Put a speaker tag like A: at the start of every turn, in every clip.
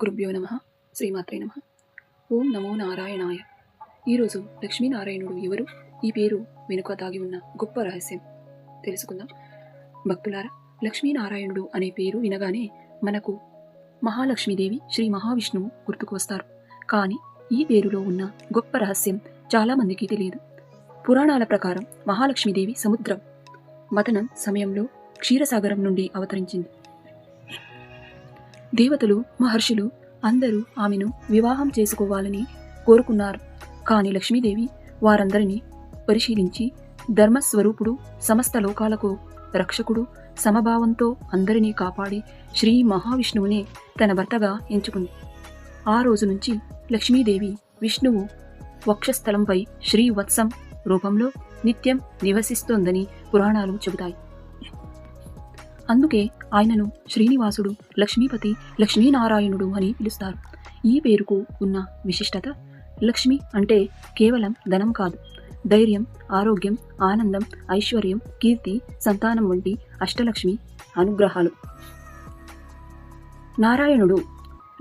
A: గురుభ్యో నమ. శ్రీమాత్రే నమ. ఓం నమో నారాయణాయ. ఈరోజు లక్ష్మీనారాయణుడు ఎవరు, ఈ పేరు వెనుక దాగి ఉన్న గొప్ప రహస్యం తెలుసుకుందాం. భక్తులారా, లక్ష్మీనారాయణుడు అనే పేరు వినగానే మనకు మహాలక్ష్మీదేవి, శ్రీ మహావిష్ణువు గుర్తుకు వస్తారు. కానీ ఈ పేరులో ఉన్న గొప్ప రహస్యం చాలా మందికి తెలియదు. పురాణాల ప్రకారం మహాలక్ష్మీదేవి సముద్రం మథనం సమయంలో క్షీరసాగరం నుండి అవతరించింది. దేవతలు, మహర్షులు అందరూ ఆమెను వివాహం చేసుకోవాలని కోరుకున్నారు. కానీ లక్ష్మీదేవి వారందరినీ పరిశీలించి ధర్మస్వరూపుడు, సమస్త లోకాలకు రక్షకుడు, సమభావంతో అందరినీ కాపాడి శ్రీ మహావిష్ణువునే తన భర్తగా ఎంచుకుంది. ఆ రోజు నుంచి లక్ష్మీదేవి విష్ణువు వక్షస్థలంపై శ్రీవత్సం రూపంలో నిత్యం నివసిస్తోందని పురాణాలు చెబుతాయి. అందుకే ఆయనను శ్రీనివాసుడు, లక్ష్మీపతి, లక్ష్మీనారాయణుడు అని పిలుస్తారు. ఈ పేరుకు ఉన్న విశిష్టత, లక్ష్మి అంటే కేవలం ధనం కాదు, ధైర్యం, ఆరోగ్యం, ఆనందం, ఐశ్వర్యం, కీర్తి, సంతానం వంటి అష్టలక్ష్మి అనుగ్రహాలు.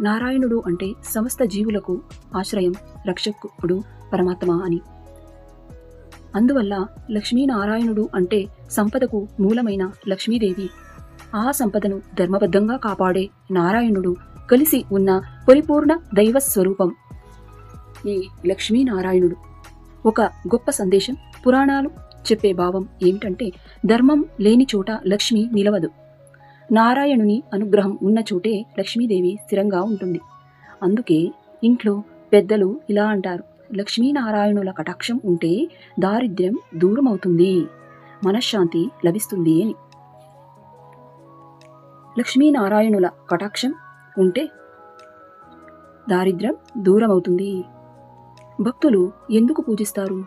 A: నారాయణుడు అంటే సమస్త జీవులకు ఆశ్రయం, రక్షకుడు, పరమాత్మ అని. అందువల్ల లక్ష్మీనారాయణుడు అంటే సంపదకు మూలమైన లక్ష్మీదేవి, ఆ సంపదను ధర్మబద్ధంగా కాపాడే నారాయణుడు కలిసి ఉన్న పరిపూర్ణ దైవ స్వరూపం ఈ లక్ష్మీనారాయణుడు. ఒక గొప్ప సందేశం పురాణాలు చెప్పే భావం ఏమిటంటే, ధర్మం లేని చోట లక్ష్మి నిలవదు. నారాయణుని అనుగ్రహం ఉన్న చోటే లక్ష్మీదేవి స్థిరంగా ఉంటుంది. అందుకే ఇంట్లో పెద్దలు ఇలా అంటారు, లక్ష్మీనారాయణుల కటాక్షం ఉంటే దారిద్ర్యం దూరమవుతుంది, మనశ్శాంతి లభిస్తుంది అని. లక్ష్మీనారాయణుల కటాక్షం ఉంటే దారిద్ర్యం దూరమవుతుంది. భక్తులు ఎందుకు పూజిస్తారు?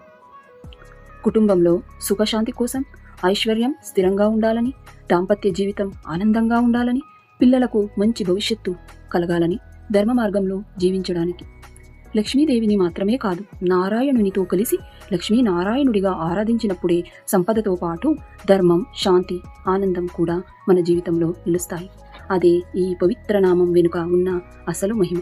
A: కుటుంబంలో సుఖశాంతి కోసం, ఐశ్వర్యం స్థిరంగా ఉండాలని, దాంపత్య జీవితం ఆనందంగా ఉండాలని, పిల్లలకు మంచి భవిష్యత్తు కలగాలని, ధర్మ మార్గంలో జీవించడానికి. లక్ష్మీదేవిని మాత్రమే కాదు, నారాయణునితో కలిసి లక్ష్మీనారాయణుడిగా ఆరాధించినప్పుడే సంపదతో పాటు ధర్మం, శాంతి, ఆనందం కూడా మన జీవితంలో నిలుస్తాయి. అదే ఈ పవిత్ర నామం వెనుక ఉన్న అసలు మహిమ.